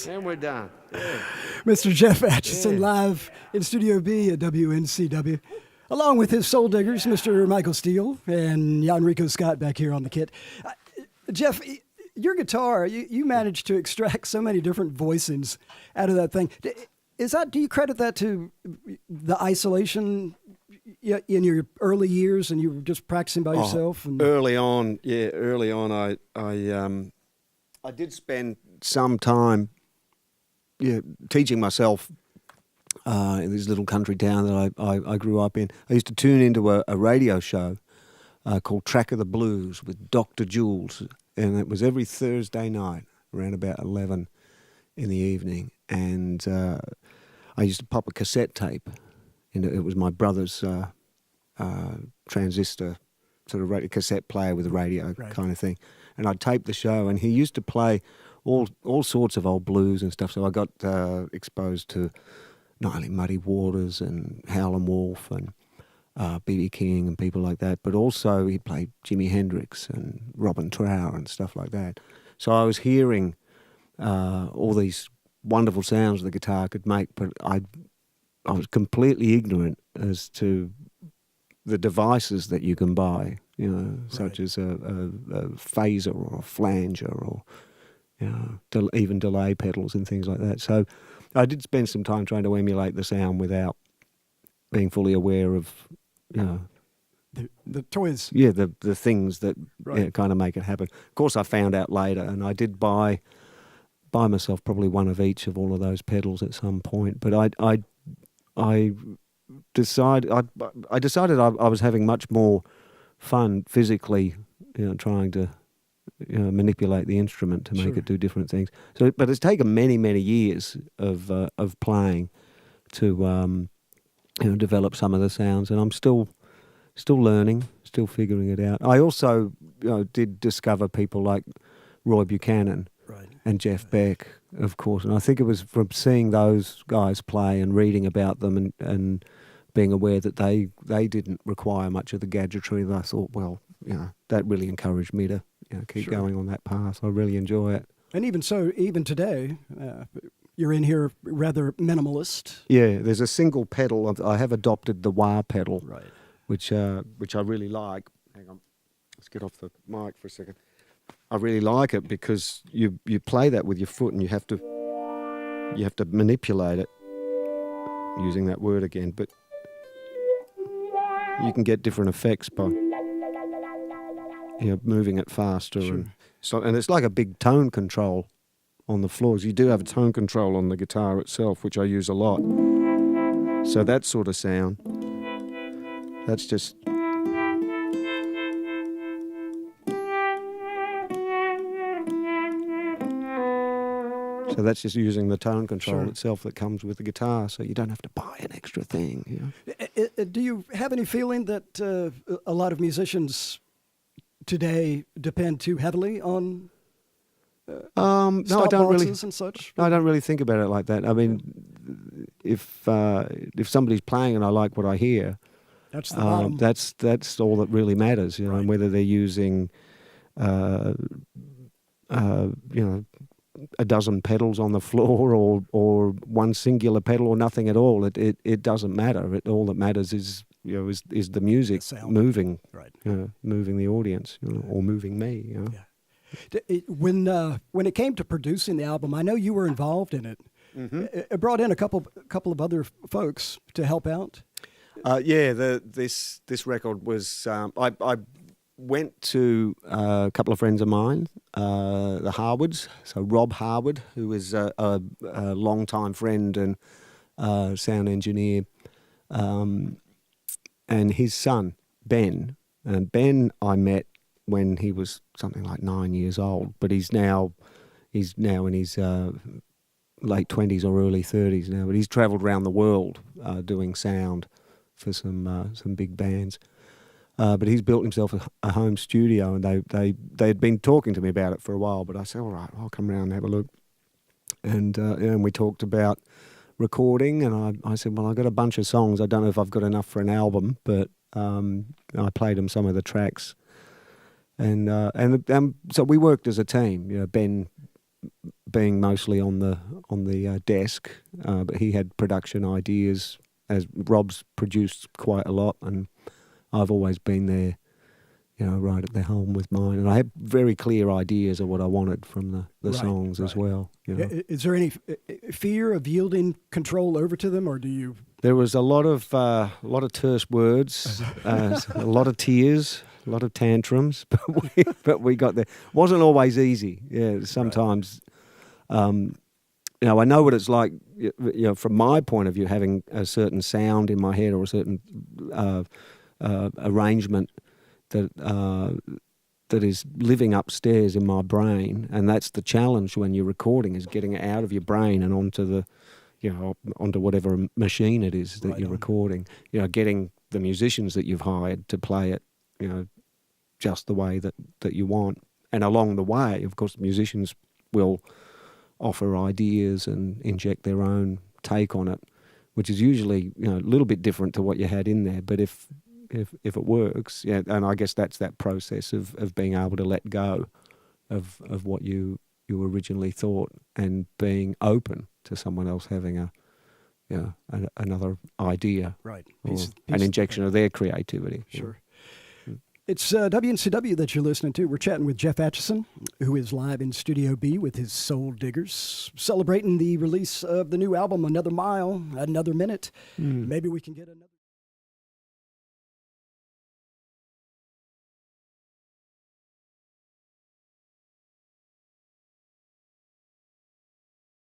And we're done. Yeah. Mr. Geoff Achison, live in Studio B at WNCW, along with his soul diggers, Mr. Michael Steele and Jan Rico Scott back here on the kit. Geoff, your guitar, you managed to extract so many different voicings out of that thing. Do you credit that to the isolation in your early years, and you were just practicing by yourself? And early on, I did spend some time teaching myself in this little country town that I grew up in. I used to tune into a radio show called Track of the Blues with Dr. Jules, and it was every Thursday night around about 11 in the evening. And I used to pop a cassette tape. It was my brother's transistor sort of radio, cassette player with a radio kind of thing. And I'd tape the show, and he used to play all sorts of old blues and stuff. So I got exposed to not only Muddy Waters and Howlin' Wolf and B.B. King and people like that, but also he'd play Jimi Hendrix and Robin Trower and stuff like that. So I was hearing all these wonderful sounds the guitar could make, but I was completely ignorant as to the devices that you can buy, such as a phaser or a flanger or even delay pedals and things like that. So I did spend some time trying to emulate the sound without being fully aware of, the toys. Yeah, the things that kind of make it happen. Of course, I found out later, and I did buy myself probably one of each of all of those pedals at some point. But I decided I was having much more fun physically, trying to manipulate the instrument to make it do different things. So, but it's taken many years of playing to develop some of the sounds, and I'm still learning, still figuring it out. I also did discover people like Roy Buchanan and Jeff Beck, of course, and I think it was from seeing those guys play and reading about them and being aware that they didn't require much of the gadgetry that I thought, well, that really encouraged me to keep going on that path. I really enjoy it. And even so, even today, you're in here rather minimalist. Yeah, there's a single pedal. I have adopted the wah pedal, which I really like. Hang on, let's get off the mic for a second. I really like it because you play that with your foot, and you have to manipulate it, using that word again, but you can get different effects by moving it faster. Sure. And it's like a big tone control on the floors. You do have a tone control on the guitar itself, which I use a lot. So that sort of sound, that's just... So that's just using the tone control itself that comes with the guitar, so you don't have to buy an extra thing. Do you have any feeling that a lot of musicians today depend too heavily on no, I don't really. And such? No, I don't really think about it like that. I mean, if somebody's playing and I like what I hear, that's the bottom. That's all that really matters. And whether they're using, a dozen pedals on the floor or one singular pedal or nothing at all. It doesn't matter. All that matters is is the music moving, moving the audience, or moving me. Yeah. When it came to producing the album, I know you were involved in it. Mm-hmm. It brought in a couple of other folks to help out. This record was I went to a couple of friends of mine, the Harwoods. So Rob Harwood, who is a long-time friend and sound engineer, and his son, Ben. And Ben I met when he was something like 9 years old, but he's now in his late 20s or early 30s now. But he's travelled around the world doing sound for some big bands. But he's built himself a home studio, and they had been talking to me about it for a while. But I said, all right, I'll come around and have a look. And we talked about recording, and I said, well, I've got a bunch of songs. I don't know if I've got enough for an album, but I played him some of the tracks. And so we worked as a team. Ben being mostly on the desk, but he had production ideas. As Rob's produced quite a lot, and I've always been there, right at the helm with mine. And I had very clear ideas of what I wanted from the songs as well. Is there any fear of yielding control over to them, or do you? There was a lot of terse words, a lot of tears, a lot of tantrums, but we got there. It wasn't always easy. Yeah, sometimes. I know what it's like. From my point of view, having a certain sound in my head or a certain arrangement that is living upstairs in my brain, and that's the challenge when you're recording, is getting it out of your brain and onto onto whatever machine it is that you're recording. Getting the musicians that you've hired to play it, just the way that you want. And along the way, of course, musicians will offer ideas and inject their own take on it, which is usually a little bit different to what you had in there. But if it works, and I guess that's that process of being able to let go of what you originally thought, and being open to someone else having another idea, right, or an injection of their creativity. Sure. It's WNCW that you're listening to. We're chatting with Geoff Achison, who is live in Studio B with his Soul Diggers, celebrating the release of the new album, Another Mile, Another Minute. Maybe we can get another.